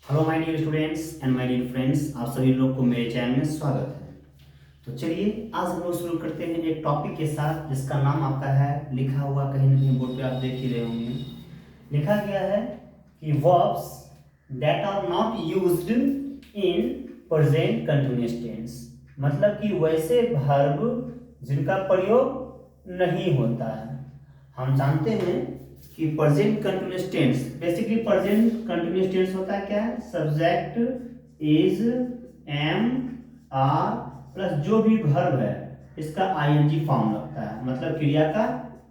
Hello my dear students and my dear friends, आप सभी लोग को मेरे चैनल में स्वागत है। तो चलिए आज हम लोग शुरू करते हैं एक टॉपिक के साथ जिसका नाम आपका है, लिखा हुआ कहीं ना कहीं बोर्ड पे आप देख ही रहे होंगे। लिखा गया है कि verbs that are not used in present continuous tense, मतलब कि वैसे वर्ब जिनका प्रयोग नहीं होता है। हम जानते हैं कि present continuous tense, basically present continuous tense होता है क्या है, subject is am are plus जो भी वर्ब है इसका आईएनजी फॉर्म लगता है, मतलब क्रिया का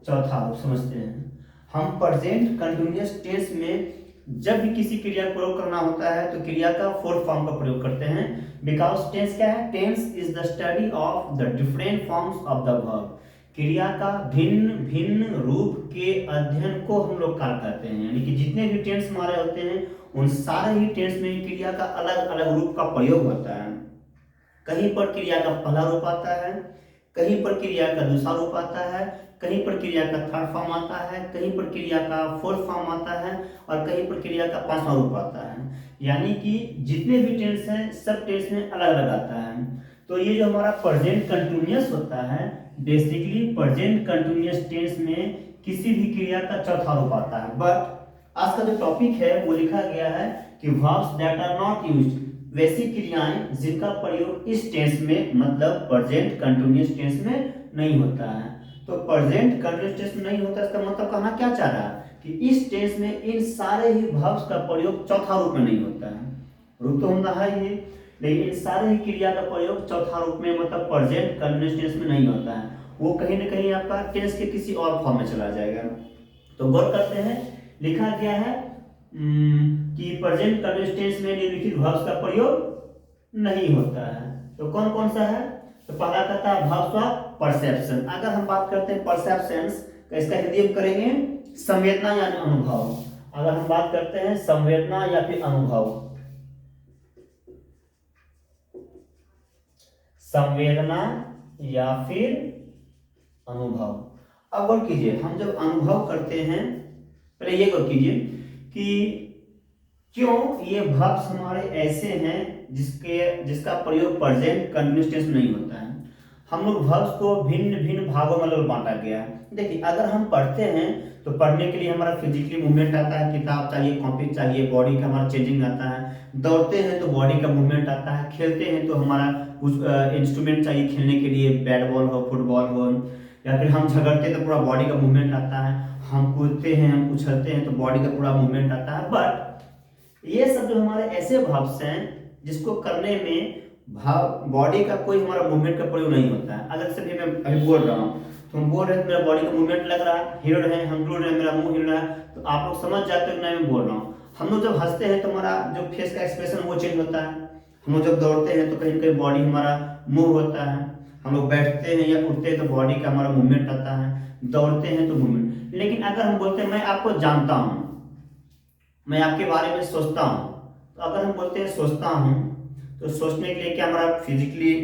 चौथा रूप समझते हैं। हम प्रेजेंट कंटिन्यूअस टेंस में जब भी किसी क्रिया का प्रयोग करना होता है तो क्रिया का फोर्थ फॉर्म का प्रयोग करते हैं। बिकॉज टेंस क्या है, tense is the study of the different forms of the verb. क्रिया का भिन्न भिन्न रूप के अध्ययन को हम लोग काल कहते हैं, यानी कि जितने भी टेंस हमारे होते हैं उन सारे ही टेंस में क्रिया का अलग अलग रूप का प्रयोग होता है। कहीं पर क्रिया का पहला रूप आता है, कहीं पर क्रिया का दूसरा रूप आता है, कहीं पर क्रिया का थर्ड फॉर्म आता है, कहीं पर क्रिया का फोर्थ फॉर्म आता है और कहीं पर क्रिया का पांचवा रूप आता है। यानी कि जितने भी टेंस हैं सब टेंस में अलग अलग आता है। तो ये जो हमारा प्रेजेंट कंटिन्यूअस होता है, बेसिकली प्रेजेंट कंटिन्यूअस टेंस में किसी भी क्रिया का चौथा रूप आता है। बट आज का जो टॉपिक है वो लिखा गया है कि verbs that are not used, वैसी क्रियाएं जिनका प्रयोग इस टेंस में, मतलब प्रेजेंट कंटिन्यूअस टेंस में नहीं होता है। तो प्रेजेंट कंटिन्यूअस टेंस में नहीं होता, इसका मतलब कहना क्या चाह रहा है कि इस टेंस में इन सारे ही वर्ब्स का प्रयोग चौथा रूप में नहीं होता है। रूप तो हम रहा ही है, लेकिन इन सारे ही क्रिया का प्रयोग चौथा रूप में, मतलब प्रेजेंट कंटिन्यूअस टेंस में नहीं होता है। वो कहीं ना कहीं आपका टेंस के किसी और फॉर्म में चला जाएगा। तो गौर करते हैं, लिखा गया है कि प्रेजेंट कंटिन्यूअस टेंस में निम्नलिखित वर्ब्स का प्रयोग नहीं होता है। तो कौन कौन सा है? तो पहला कहता है वर्ब्स ऑफ परसेप्शन। अगर हम बात करते हैं परसेप्शंस का, इसका हिंदी हम करेंगे संवेदना या अनुभव। अगर हम बात करते हैं संवेदना या फिर अनुभव, संवेदना या फिर अनुभव। अब गौर कीजिए, हम जब अनुभव करते हैं, पहले ये गौर कीजिए कि क्यों ये वर्ब्स हमारे ऐसे हैं जिसका प्रयोग प्रेजेंट कंटिन्यूअस टेंस में नहीं होता है। हम लोग वर्ब्स को भिन्न भिन्न भागों में लोग बांटा गया है। देखिए, अगर हम पढ़ते हैं तो पढ़ने के लिए हमारा फिजिकली मूवमेंट आता है, किताब चाहिए, कॉपी चाहिए, बॉडी का हमारा चेंजिंग आता है। दौड़ते हैं तो बॉडी का मूवमेंट आता है। खेलते हैं तो हमारा कुछ इंस्ट्रूमेंट चाहिए खेलने के लिए, बैट बॉल हो, फुटबॉल हो, या फिर हम झगड़ते हैं तो पूरा बॉडी का मूवमेंट आता है। हम कूदते हैं, हम उछलते हैं तो बॉडी का पूरा मूवमेंट आता है। बट ये सब जो हमारे ऐसे भाव्स हैं जिसको करने में भाव बॉडी का कोई हमारा मूवमेंट का प्रयोग नहीं होता है। अगर से भी मैं अभी बोल रहा हूँ तो हम बोल रहे हैं, मेरा बॉडी का मूवमेंट लग रहा है, हिल रहे हैं, हम डूल रहे हैं, मेरा मुंह हिल रहा है, तो आप लोग समझ जाते हो मैं बोल रहा हूँ। हम लोग जब हंसते हैं तो हमारा जो फेस का एक्सप्रेशन वो चेंज होता है। हम लोग जब दौड़ते हैं तो कहीं ना कहीं बॉडी हमारा मूव होता है। हम लोग बैठते हैं या उठते हैं तो बॉडी का हमारा मूवमेंट आता है। दौड़ते हैं तो मूवमेंट। लेकिन अगर हम बोलते हैं मैं आपको जानता हूँ, मैं आपके बारे में सोचता हूँ, तो अगर हम बोलते हैं सोचता हूँ, तो सोचने के लिए क्या हमारा फिजिकली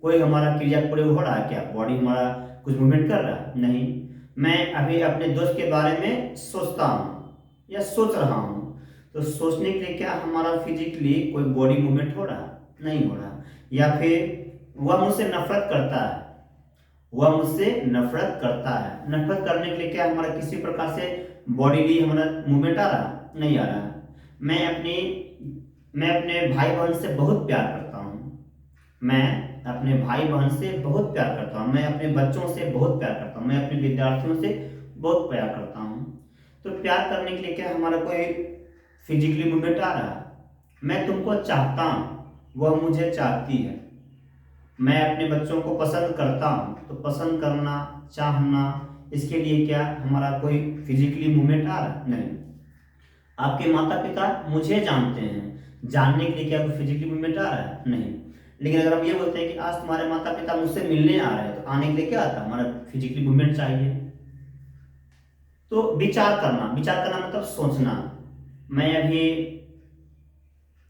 कोई हमारा क्रिया प्रयोग हो रहा है क्या? बॉडी हमारा कुछ मूवमेंट कर रहा है? नहीं। मैं अभी अपने दोस्त के बारे में सोचता हूँ या सोच रहा हूँ, तो सोचने के लिए क्या हमारा फिजिकली कोई बॉडी मूवमेंट हो रहा है? नहीं हो रहा। या फिर वह मुझसे नफरत करता है, वह मुझसे नफरत करता है, नफरत करने के लिए क्या हमारा किसी प्रकार से बॉडी हमारा मूवमेंट आ रहा? नहीं आ रहा। मैं अपने भाई बहन से बहुत प्यार करता हूँ, मैं अपने भाई बहन से बहुत प्यार करता हूँ, मैं अपने बच्चों से बहुत प्यार करता हूँ, मैं अपने विद्यार्थियों से बहुत प्यार करता हूँ। तो प्यार करने के लिए क्या हमारा कोई फिजिकली मूवमेंट आ रहा है? मैं तुमको चाहता हूँ, वह मुझे चाहती है। मैं अपने बच्चों को पसंद करता हूँ, तो पसंद करना, चाहना, इसके लिए क्या हमारा कोई फिजिकली मूवमेंट आ रहा है? नहीं। आपके माता पिता मुझे जानते हैं, जानने के लिए क्या कोई फिजिकली मूवमेंट आ रहा है? नहीं। लेकिन अगर हम ये बोलते हैं कि आज तुम्हारे माता पिता मुझसे मिलने आ रहे हैं, तो आने के लिए क्या आता है? हमारा फिजिकली मूवमेंट चाहिए। तो विचार करना, विचार करना मतलब सोचना। मैं अभी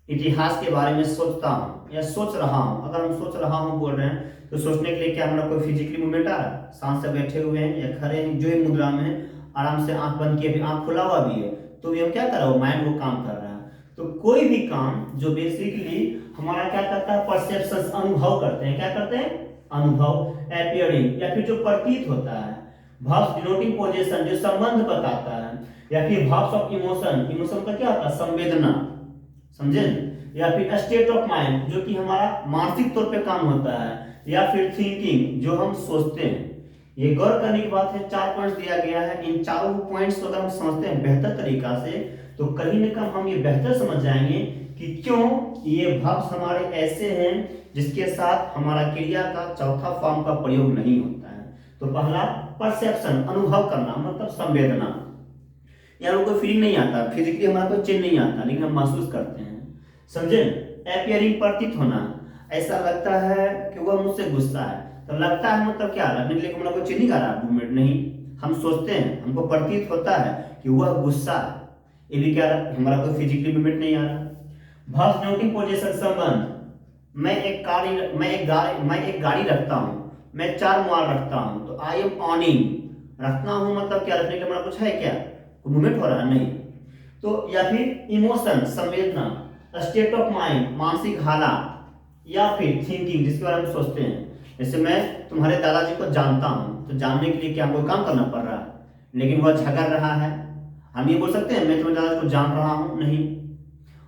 इतिहास के बारे में सोचता हूँ या सोच रहा हूँ। अगर हम सोच रहा हूँ बोल रहे हैं, तो सोचने के लिए क्या हमारा कोई फिजिकली मूवमेंट आ रहा है? शांत से बैठे हुए हैं या खड़े हैं, जो ही मुद्रा में है, आराम से आंख बंद किए, भी आंख खुला हुआ भी है, तो भी हम क्या कर रहे हो, माइंड वो काम कर रहा है। तो कोई भी काम जो बेसिकली हमारा क्या करता है, परसेप्शन, अनुभव करते हैं, क्या करते हैं, अनुभव, अपीयरिंग, या फिर जो प्रतीत होता है, भाव डिनोटिंग पोजीशन जो संबंध बताता है, या फिर भाव्स ऑफ इमोशन, इमोशन का क्या होता है, संवेदना, समझे, या फिर स्टेट ऑफ माइंड जो कि हमारा मानसिक तौर पे काम होता है, या फिर थिंकिंग जो हम सोचते हैं। ये गौर करने की बात है, 4 पॉइंट्स दिया गया है। इन चारों पॉइंट्स को अगर हम समझते हैं बेहतर तरीका से तो कहीं ना कहीं हम ये बेहतर समझ जाएंगे कि क्यों ये भाव हमारे ऐसे हैं जिसके साथ हमारा क्रिया का चौथा फॉर्म का प्रयोग नहीं होता है। तो पहला परसेप्शन, अनुभव करना, मतलब संवेदना, या कोई फीलिंग नहीं आता, फिजिकली हमारा कोई चेंज नहीं आता, लेकिन हम महसूस करते हैं, समझे। अपीयरिंग, प्रतीत होना, ऐसा लगता है कि वह मुझसे गुस्सा है। तो लगता है मतलब क्या, लगने के लिए हमारा कोई चेंज नहीं कर रहा मूवमेंट नहीं, हम सोचते हैं, हमको प्रतीत होता है कि वह गुस्सा है, ये भी क्या रहा, हमारा कोई फिजिकली मूवमेंट नहीं आ रहा। भाव डिनोटिंग पोजीशन, संबंध, मैं एक गाड़ी रखता हूँ, मैं 4 माल रखता हूँ, तो आई एम ऑनिंग, रखना हूँ मतलब क्या, रखने के हमारा कुछ है क्या, कोई मूवमेंट हो रहा है नहीं। तो या फिर इमोशन, संवेदना, स्टेट ऑफ माइंड, मानसिक हालत, या फिर थिंकिंग जिसके बारे में सोचते हैं। जैसे मैं तुम्हारे दादाजी को जानता हूँ, तो जानने के लिए क्या हमको काम करना पड़ रहा है, लेकिन वह झगड़ रहा है, हम ये बोल सकते हैं मैं तुम्हारे दादाजी को जान रहा हूँ, नहीं,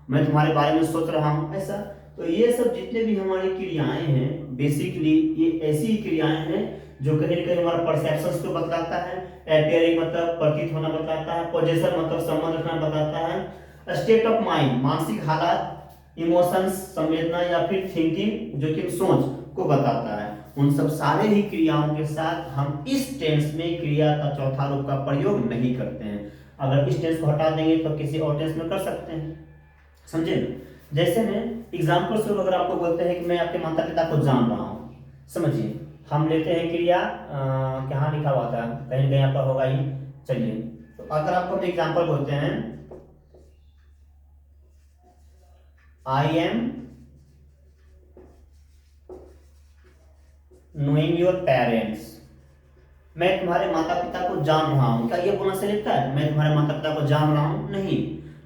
मैं तुम्हारे बारे में सोच रहा हूँ, ऐसा। तो ये सब जितने भी हमारी क्रियाएं हैं बेसिकली ये ऐसी क्रियाएं हैं जो कहीं ना कहीं हमारा परसेप्शंस को बतलाता है, अपीयरिंग मतलब प्रतीत होना बताता है, पोजीशन मतलब संबंध रखना बताता है, स्टेट ऑफ माइंड मानसिक हालत, इमोशंस संवेदना, या फिर थिंकिंग जो कि सोच को बताता है। उन सब सारे ही क्रियाओं के साथ हम इस टेंस में क्रिया का चौथा रूप का प्रयोग नहीं करते हैं। अगर इस टेंस को हटा देंगे तो किसी और टेंस में कर सकते हैं, समझे ना। जैसे में एग्जाम्पल स्वरूप अगर आपको बोलते हैं कि मैं आपके माता पिता को जान रहा हूँ, समझिए, हम लेते हैं क्रिया, कहाँ लिखा हुआ था, कहीं कहीं पर होगा ही, चलिए। तो अगर आपको हम एग्जाम्पल बोलते हैं I am knowing your parents, मैं तुम्हारे माता पिता को जान रहा हूं, क्या ये बोलना सही लगता है, मैं तुम्हारे माता पिता को जान रहा हूं, नहीं,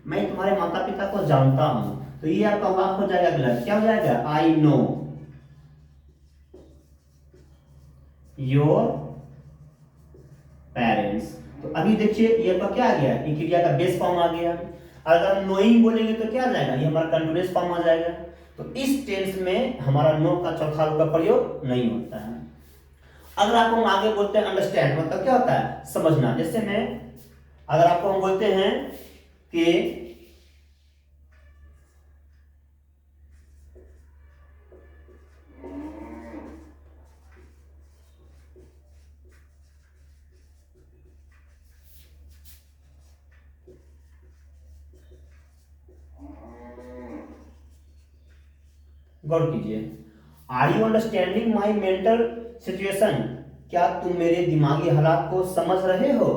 मैं तुम्हारे माता पिता को जानता हूं। तो ये आपका वाक्य हो जाएगा अगला, क्या हो जाएगा, आई नो योर पेरेंट्स। तो अभी देखिए ये आपका क्या आ गया, ये क्रिया का बेस फॉर्म आ गया। अगर हम नोइंग बोलेंगे तो क्या आ जाएगा, ये हमारा कंटीन्यूअस फॉर्म आ जाएगा। तो इस टेंस में हमारा नो का चौथा रूप का प्रयोग नहीं होता है। अगर आपको हम आगे बोलते हैं अंडरस्टैंड, मतलब क्या होता है, समझना। जैसे में अगर आपको हम बोलते हैं कि गौर कीजिए, are you understanding my mental situation, क्या तुम मेरे दिमागी हालात को समझ रहे हो,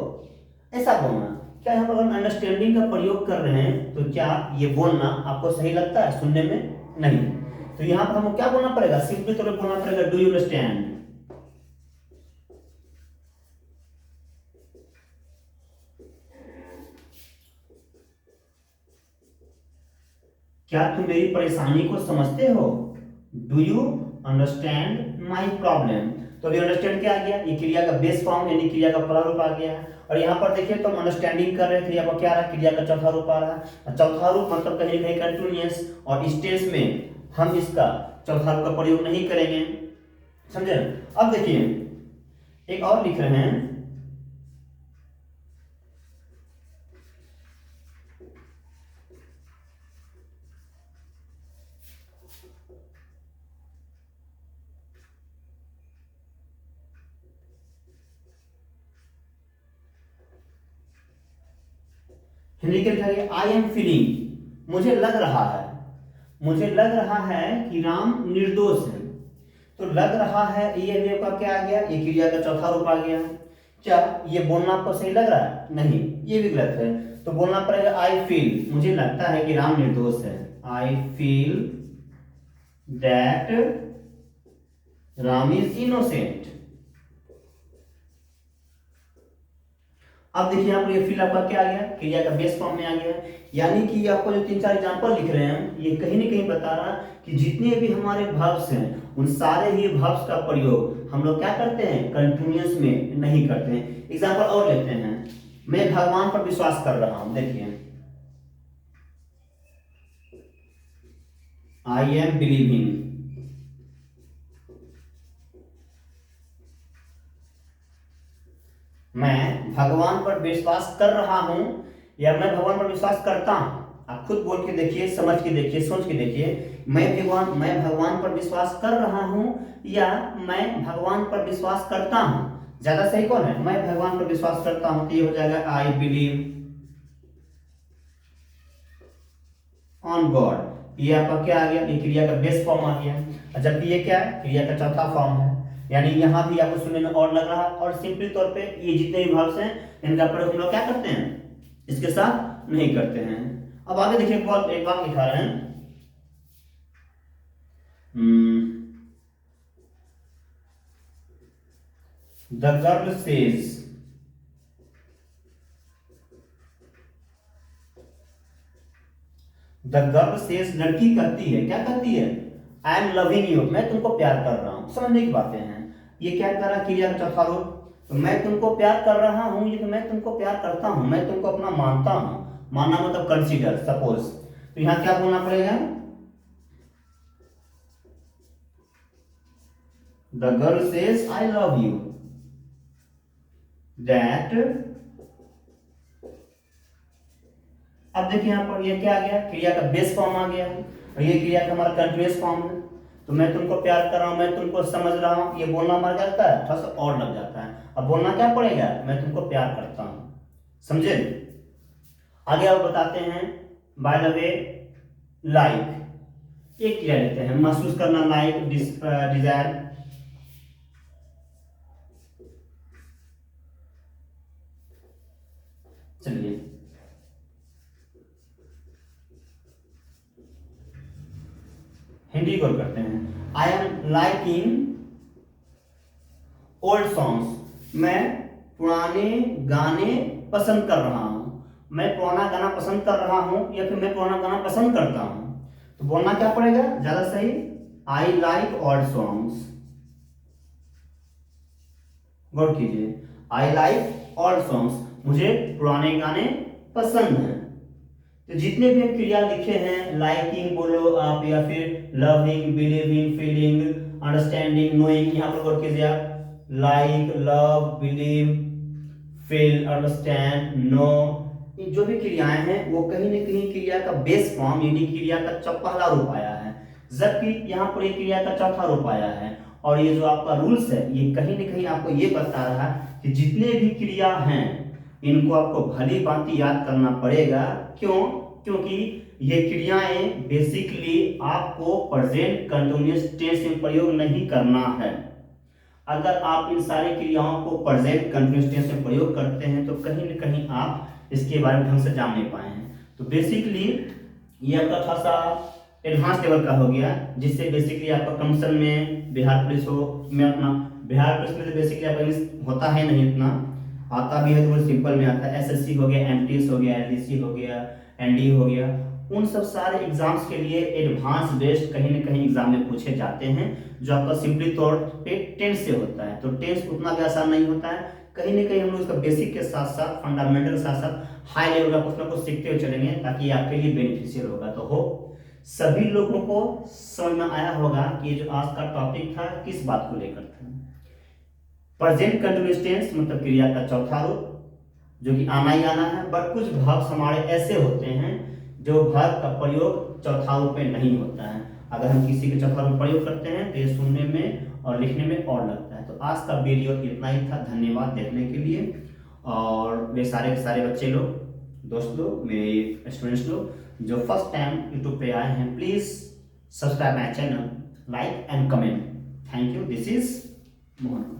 ऐसा बोलना। क्या यहाँ पर अगर अंडरस्टैंडिंग का प्रयोग कर रहे हैं तो क्या ये बोलना आपको सही लगता है सुनने में, नहीं। तो यहाँ पर हमको क्या बोलना पड़ेगा, सिंपली तौर पर बोलना पड़ेगा डू यू अंडरस्टैंड, क्या तुम मेरी परेशानी को समझते हो, do you understand my problem. तो अभी अंडरस्टैंड क्या आ गया, ये क्रिया का बेस फॉर्म यानी क्रिया का प्रारूप आ गया है। और यहाँ पर देखिए तो हम अंडरस्टैंडिंग कर रहे थे, यहाँ पर क्या रहा, क्रिया का चौथा रूप आ रहा है। चौथा रूप मतलब कहीं कहीं कंटिन्यूअस, और इस टेंस में हम इसका चौथा रूप का प्रयोग नहीं करेंगे, समझे। अब देखिए एक और लिख रहे हैं, हिंदी के लिखा गया आई एम फीलिंग, मुझे लग रहा है, मुझे लग रहा है कि राम निर्दोष है। तो लग रहा है ये देव का क्या आ गया, ये क्रिया का चौथा रूप आ गया। क्या ये बोलना आपको सही लग रहा है, नहीं, ये भी गलत है। तो बोलना पड़ेगा आई फील, मुझे लगता है कि राम निर्दोष है, I feel that Ram is innocent. अब देखिए यहाँ पर ये फिल आपका क्या आ गया, क्रिया का बेस फॉर्म में आ गया। यानी कि आपको जो 3-4 एग्जांपल लिख रहे हैं ये कहीं ना कहीं बता रहा कि जितने भी हमारे वर्ब्स हैं उन सारे ही वर्ब्स का प्रयोग हम लोग क्या करते हैं, कंटिन्यूअस में नहीं करते हैं। एग्जांपल और लेते हैं, मैं भगवान पर विश्वास कर रहा हूं, देखिए आई एम बिलीविंग, मैं भगवान पर विश्वास कर रहा हूं या मैं भगवान पर विश्वास करता हूं। आप खुद बोल के देखिए, समझ के देखिए, सोच के देखिए, मैं भगवान पर विश्वास कर रहा हूं या मैं भगवान पर विश्वास करता हूं। ज्यादा सही कौन है, मैं भगवान पर विश्वास करता हूं, तो ये हो जाएगा आई बिलीव ऑन गॉड। ये आपका क्या आ गया, ये क्रिया का बेस फॉर्म आ गया। जबकि ये क्या है, क्रिया का चौथा फॉर्म है। यानी यहां भी आपको सुनने में और लग रहा है, और सिंपली तौर पे ये जितने भी वर्ब्स हैं इनका प्रयोग हम लोग क्या करते हैं, इसके साथ नहीं करते हैं। अब आगे देखिए, एक बात लिखा रहे हैं, the girl says, the girl says, लड़की कहती है, क्या कहती है, आई एम लविंग यू, मैं तुमको प्यार कर रहा हूं। समझने की बातें हैं, ये क्या कर रहा है, क्रिया का चौथा रूप। तो मैं तुमको प्यार कर रहा हूं, ये तो मैं तुमको प्यार करता हूं, मैं तुमको अपना मानता हूं। मानना मतलब कंसीडर, सपोज। तो यहां क्या बोलना पड़ेगा, the girl says I love you, that. अब देखिए यहां पर ये क्या आ गया, क्रिया का बेस फॉर्म आ गया, और ये क्रिया का हमारा कंटीन्यूअस फॉर्म है। तो मैं तुमको प्यार कर रहा हूं, मैं तुमको समझ रहा हूं, ये बोलना मर जाता है, थोड़ा सा और लग जाता है। अब बोलना क्या पड़ेगा, मैं तुमको प्यार करता हूं। समझे। आगे आप बताते हैं, बाय द वे लाइक, एक क्रिया लेते हैं, महसूस करना, लाइक, डिजायर। चलिए हिंदी को करते हैं, I am liking old songs, मैं पुराने गाने पसंद कर रहा हूं। मैं पुराना गाना पसंद कर रहा हूं या फिर मैं पुराना गाना पसंद करता हूं। तो बोलना क्या पड़ेगा, ज्यादा सही, आई लाइक ओल्ड सॉन्ग्स। गौर कीजिए, आई लाइक ओल्ड सॉन्ग्स, मुझे पुराने गाने पसंद हैं। तो जितने भी क्रिया लिखे हैं, लाइकिंग बोलो आप, या फिर loving, believing, feeling, understanding, knowing, यहां पर गौर कीजिए आप, like, love, believe, feel, understand, know, ये जो भी क्रियाएं हैं वो कहीं ना कहीं क्रिया का बेस फॉर्म यानी क्रिया का पहला रूप आया है, जबकि यहाँ पर एक क्रिया का चौथा रूप आया है। और ये जो आपका रूल्स है ये कहीं ना कहीं आपको ये बता रहा है कि जितने भी क्रिया हैं इनको आपको भली भांति याद करना पड़ेगा। क्यों, क्योंकि ये क्रियाएं बेसिकली आपको प्रेजेंट कंटिन्यूअस टेंस में प्रयोग नहीं करना है। अगर आप इन सारी क्रियाओं को प्रेजेंट कंटिन्यूअस टेंस में प्रयोग करते हैं तो कहीं ना कहीं आप इसके बारे में ढंग से जान नहीं पाए हैं। तो बेसिकली ये आपका थोड़ा सा एडवांस लेवल का हो गया, जिससे बेसिकली आपका कमीशन में बिहार पुलिस हो में अपना, बिहार पुलिस में तो बेसिकली आपका इंग्लिश होता है नहीं इतना, आता भी है तो वो सिंपल में आता है। एसएससी हो गया, एमटीएस हो गया, एलडीसी हो गया, एनडी हो गया, उन सब सारे एग्जाम्स के लिए एडवांस बेस्ड कहीं ना कहीं एग्जाम में पूछे जाते हैं, जो आपका सिंपली तौर पे टेंस से होता है। तो टेंस उतना भी आसान नहीं होता है, कहीं ना कहीं हम लोग इसका बेसिक के साथ साथ फंडामेंटल के साथ साथ हाई लेवल का कुछ ना कुछ सीखते हुए चलेंगे, ताकि ये आपके लिए बेनिफिशियल होगा। तो हो सभी लोगों को समझ में आया होगा कि ये जो आज का टॉपिक था किस बात को लेकर था। प्रेजेंट कंटिन्यूअस टेंस मतलब क्रिया का चौथा रूप जो कि आना ही आना है, बट कुछ भाग हमारे ऐसे होते हैं जो भाग का प्रयोग चौथा रूप में नहीं होता है। अगर हम किसी के चौथा रूप प्रयोग करते हैं तो ये सुनने में और लिखने में और लगता है। तो आज का वीडियो इतना ही था, धन्यवाद देखने के लिए। और वे सारे के सारे बच्चे लोग, दोस्त लोग, मेरे स्टूडेंट्स लोग जो फर्स्ट टाइम यूट्यूब पे आए हैं, please subscribe my channel, like and comment. Thank you, this is Mohan.